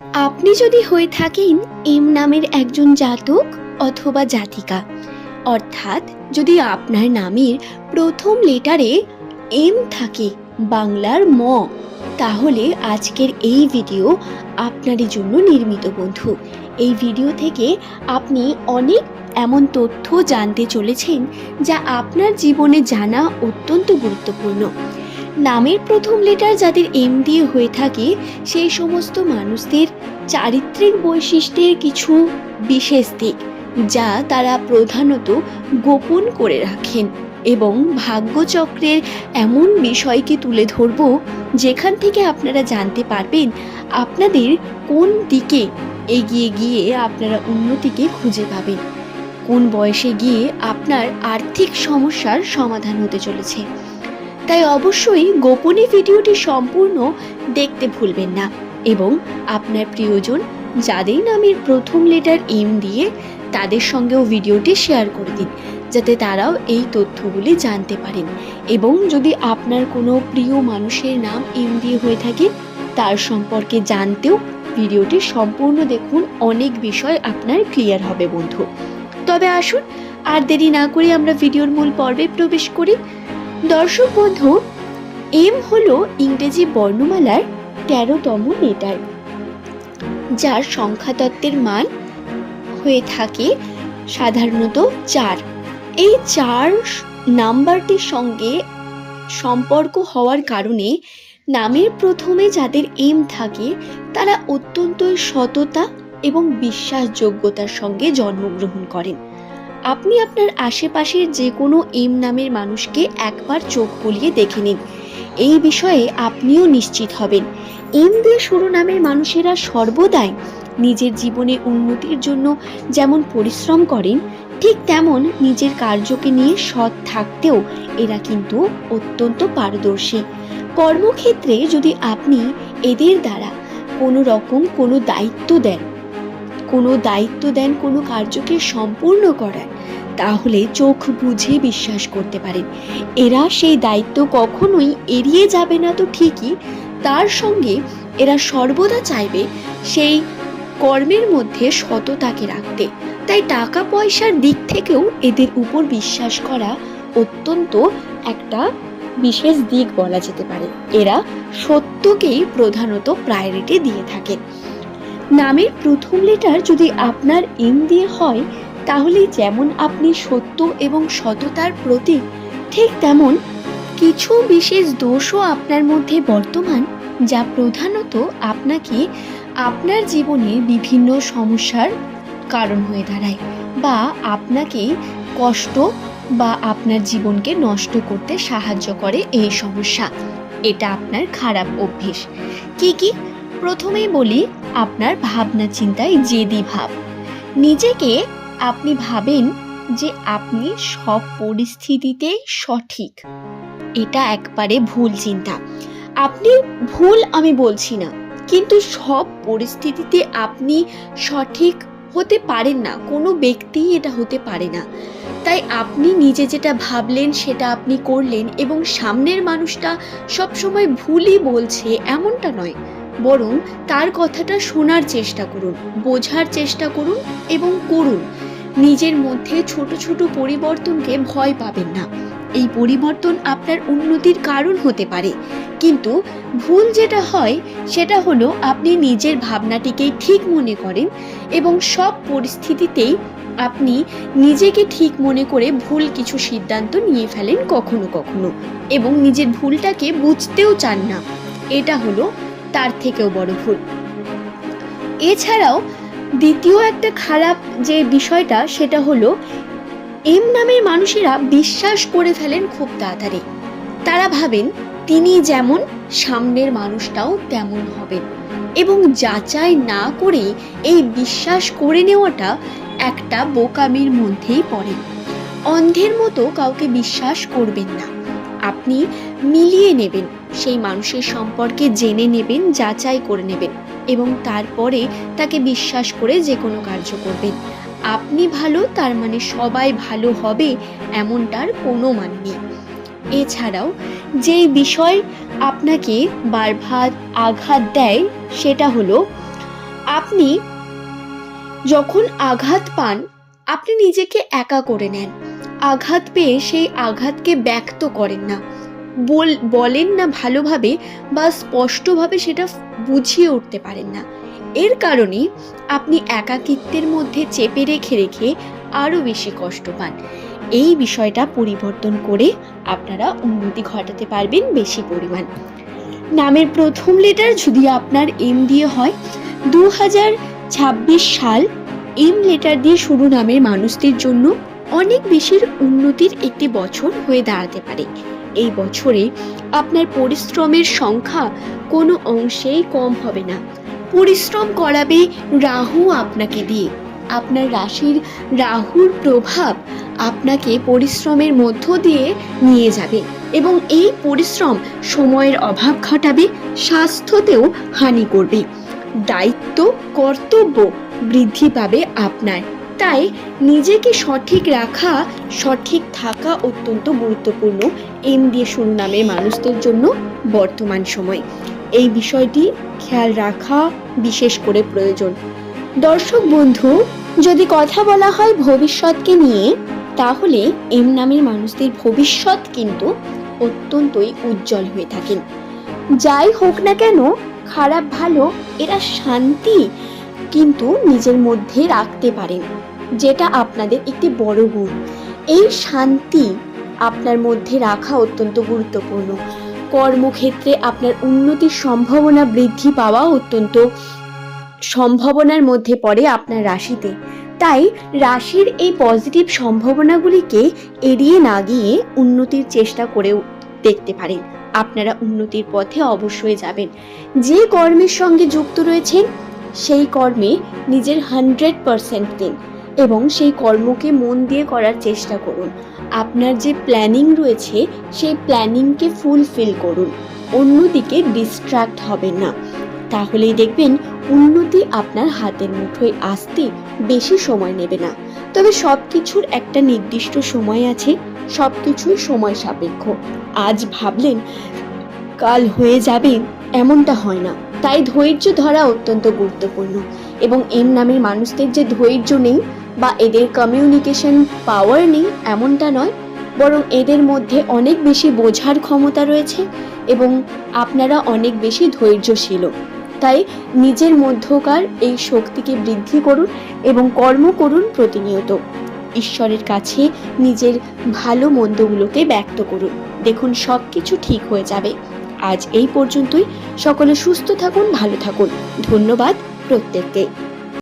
আপনি যদি হয়ে থাকেন এম নামের একজন জাতক অথবা জাতিকা, অর্থাৎ যদি আপনার নামের প্রথম লেটারে এম থাকে, বাংলার ম, তাহলে আজকের এই ভিডিও আপনারই জন্য নির্মিত বন্ধু। এই ভিডিও থেকে আপনি অনেক এমন তথ্য জানতে চলেছেন যা আপনার জীবনে জানা অত্যন্ত গুরুত্বপূর্ণ। নামের প্রথম লেটার যাদের এম দিয়ে হয়ে থাকে সেই সমস্ত মানুষদের চারিত্রিক বৈশিষ্ট্যের কিছু বিশেষ দিক যা তারা প্রধানত গোপন করে রাখেন, এবং ভাগ্যচক্রের এমন বিষয়কে তুলে ধরব যেখান থেকে আপনারা জানতে পারবেন আপনাদের কোন দিকে এগিয়ে গিয়ে আপনারা উন্নতিকে খুঁজে পাবেন, কোন বয়সে গিয়ে আপনার আর্থিক সমস্যার সমাধান হতে চলেছে। তাই অবশ্যই গোপনে ভিডিওটি সম্পূর্ণ দেখতে ভুলবেন না, এবং আপনার প্রিয়জন যাদের নামের প্রথম লেটার এম দিয়ে তাদের সঙ্গেও ভিডিওটি শেয়ার করে দিন, যাতে তারাও এই তথ্যগুলি জানতে পারেন। এবং যদি আপনার কোনো প্রিয় মানুষের নাম এম দিয়ে হয়ে থাকে তার সম্পর্কে জানতেও ভিডিওটি সম্পূর্ণ দেখুন, অনেক বিষয় আপনার ক্লিয়ার হবে বন্ধু। তবে আসুন আর দেরি না করে আমরা ভিডিওর মূল পর্বে প্রবেশ করি। দর্শক বন্ধু, এম হলো ইংরেজি বর্ণমালার 13তম লেটার, যার সংখ্যাতত্ত্বের মান হয়ে থাকে সাধারণত 4। এই 4 নাম্বারটির সঙ্গে সম্পর্ক হওয়ার কারণে নামের প্রথমে যাদের এম থাকে তারা অত্যন্ত সততা এবং বিশ্বাসযোগ্যতার সঙ্গে জন্মগ্রহণ করেন। আপনি আপনার আশেপাশের যে কোনো এম নামের মানুষকে একবার চোখ বুলিয়ে দেখে নিন, এই বিষয়ে আপনিও নিশ্চিত হবেন। এম দিয়ে শুরু নামের মানুষেরা সর্বদাই নিজের জীবনে উন্নতির জন্য যেমন পরিশ্রম করেন, ঠিক তেমন নিজের কার্যকে নিয়ে সৎ থাকতেও এরা কিন্তু অত্যন্ত পারদর্শী। কর্মক্ষেত্রে যদি আপনি এদের দ্বারা কোনো রকম কোনো দায়িত্ব দেন, কোনো কার্যকে সম্পূর্ণ করার, তাহলে চোখ বুঝে বিশ্বাস করতে পারেন এরা সেই দায়িত্ব কখনোই এড়িয়ে যাবে না। তো ঠিকই, তার সঙ্গে এরা সর্বদা চাইবে সেই কর্মের মধ্যে সততাকে রাখতে। তাই টাকা পয়সার দিক থেকেও এদের উপর বিশ্বাস করা অত্যন্ত একটা বিশেষ দিক বলা যেতে পারে। এরা সত্যকেই প্রধানত প্রায়োরিটি দিয়ে থাকেন। নামের প্রথম লেটার যদি আপনার এম দিয়ে হয় তাহলে যেমন আপনি সত্য এবং সততার প্রতীক, ঠিক তেমন কিছু বিশেষ দোষও আপনার মধ্যে বর্তমান, যা প্রধানত আপনাকে আপনার জীবনে বিভিন্ন সমস্যার কারণ হয়ে দাঁড়ায়, বা আপনাকে কষ্ট বা আপনার জীবনকে নষ্ট করতে সাহায্য করে। এই সমস্যা, এটা আপনার খারাপ অভ্যেস। কি প্রথমেই বলি, আপনার ভাবনা চিন্তায় জেদি ভাব। নিজেকে আপনি ভাবেন যে আপনি সব পরিস্থিতিতে সঠিক, এটা একবারে ভুল চিন্তা। আপনি ভুল আমি বলছি না, কিন্তু সব পরিস্থিতিতে আপনি সঠিক হতে পারেন না, কোনো ব্যক্তি এটা হতে পারে না। তাই আপনি নিজে যেটা ভাবলেন সেটা আপনি করলেন, এবং সামনের মানুষটা সবসময় ভুলই বলছে এমনটা নয়, বরং তার কথাটা শোনার চেষ্টা করুন, বোঝার চেষ্টা করুন এবং করুন। নিজের মধ্যে ছোট ছোট পরিবর্তনকে ভয় পাবেন না। এই পরিবর্তন আপনার উন্নতির কারণ হতে পারে, কিন্তু ভুল যেটা হয় সেটা হলো আপনি নিজের ভাবনাটিকেই ঠিক মনে করেন এবং সব পরিস্থিতিতেই আপনি নিজেকে ঠিক মনে করে ভুল কিছু সিদ্ধান্ত নিয়ে ফেলেন কখনো কখনো, এবং নিজের ভুলটাকে বুঝতেও চান না। এটা হলো তার থেকেও বড় ভুল। এছাড়াও দ্বিতীয় একটা খারাপ যে বিষয়টা, সেটা হলো এম নামের মানুষেরা বিশ্বাস করে ফেলেন খুব তাড়াতাড়ি। তারা ভাবেন তিনি যেমন সামনের মানুষটাও তেমন হবেন, এবং যাচাই না করে এই বিশ্বাস করে নেওয়াটা একটা বোকামির মধ্যেই পড়ে। অন্ধের মতো কাউকে বিশ্বাস করবেন না। আপনি মিলিয়ে নেবেন, সেই মানুষের সম্পর্কে জেনে নেবেন, যাচাই করে নেবেন, এবং তারপরে তাকে বিশ্বাস করে যে কোনো কার্য করবেন। আপনি ভালো তার মানে সবাই ভালো হবে এমনটার কোনো মানে নেই। এছাড়াও যেই বিষয় আপনাকে বারবার আঘাত দেয় সেটা হলো আপনি যখন আঘাত পান, আপনি নিজেকে একা করে নেন। আঘাত পেয়ে সেই আঘাতকে ব্যক্ত করেন না, বলেন না ভালোভাবে, বা স্পষ্টভাবে সেটা বুঝিয়ে উঠতে পারেন না। এর কারণে আপনি একাকিত্বের মধ্যে চেপে রেখে রেখে আরও বেশি কষ্ট পান। এই বিষয়টা পরিবর্তন করে আপনারা উন্নতি ঘটাতে পারবেন বেশি পরিমাণ। নামের প্রথম লেটার যদি আপনার এম দিয়ে হয়, 2026 সাল এম লেটার দিয়ে শুরু নামের মানুষদের জন্য অনেক বেশি উন্নতির একটি বছর হয়ে দাঁড়াতে পারে। এই বছরে আপনার পরিশ্রমের সংখ্যা কোনো অংশেই কম হবে না। পরিশ্রম করাবে রাহু আপনাকে দিয়ে। আপনার রাশির রাহুর প্রভাব আপনাকে পরিশ্রমের মধ্য দিয়ে নিয়ে যাবে এবং এই পরিশ্রম সময়ের অভাব ঘটাবে, স্বাস্থ্যতেও হানি করবে। দায়িত্ব, কর্তব্য বৃদ্ধি পাবে আপনার। তাই নিজেকে সঠিক রাখা, সঠিক থাকা অত্যন্ত গুরুত্বপূর্ণ এম দিয়ে শুরু নামের মানুষদের জন্য বর্তমান সময়। এই বিষয়টি খেয়াল রাখা বিশেষ করে প্রয়োজন। দর্শক বন্ধু, যদি কথা বলা হয় ভবিষ্যৎকে নিয়ে, তাহলে এম নামের মানুষদের ভবিষ্যৎ কিন্তু অত্যন্তই উজ্জ্বল হয়ে থাকেন। যাই হোক না কেন, খারাপ ভালো, এরা শান্তি কিন্তু নিজের মধ্যে রাখতে পারেন, যেটা আপনাদের একটি বড় গুণ। এই শান্তি আপনার মধ্যে রাখা অত্যন্ত গুরুত্বপূর্ণ। কর্মক্ষেত্রে আপনার উন্নতির সম্ভাবনা বৃদ্ধি পাওয়া অত্যন্ত সম্ভাবনার মধ্যে পড়ে আপনার রাশিতে। তাই রাশির এই পজিটিভ সম্ভাবনাগুলিকে এড়িয়ে না গিয়ে উন্নতির চেষ্টা করেও দেখতে পারেন। আপনারা উন্নতির পথে অবশ্যই যাবেন। যে কর্মের সঙ্গে যুক্ত রয়েছেন সেই কর্মে নিজের 100% দিন এবং সেই কর্মকে মন দিয়ে করার চেষ্টা করুন। আপনার যে প্ল্যানিং রয়েছে সেই প্ল্যানিংকে ফুলফিল করুন। অন্যদিকে ডিস্ট্র্যাক্ট হবেন না, তাহলেই দেখবেন উন্নতি আপনার হাতের মুঠোয় আসতে বেশি সময় নেবে না। তবে সব কিছুর একটা নির্দিষ্ট সময় আছে, সব কিছুই সময় সাপেক্ষ। আজ ভাবলেন কাল হয়ে যাবে, এমনটা হয় না। তাই ধৈর্য ধরা অত্যন্ত গুরুত্বপূর্ণ। এবং এম নামের মানুষদের যে ধৈর্য নেই বা এদের কমিউনিকেশন পাওয়ার নেই এমনটা নয়, বরং এদের মধ্যে অনেক বেশি বোঝার ক্ষমতা রয়েছে এবং আপনারা অনেক বেশি ধৈর্যশীল। তাই নিজের মধ্যকার এই শক্তিকে বৃদ্ধি করুন এবং কর্ম করুন প্রতিনিয়ত। ঈশ্বরের কাছে নিজের ভালো মন্দগুলোকে ব্যক্ত করুন, দেখুন সব কিছু ঠিক হয়ে যাবে। আজ এই পর্যন্তই। সকলে সুস্থ থাকুন, ভালো থাকুন। ধন্যবাদ প্রত্যেককে।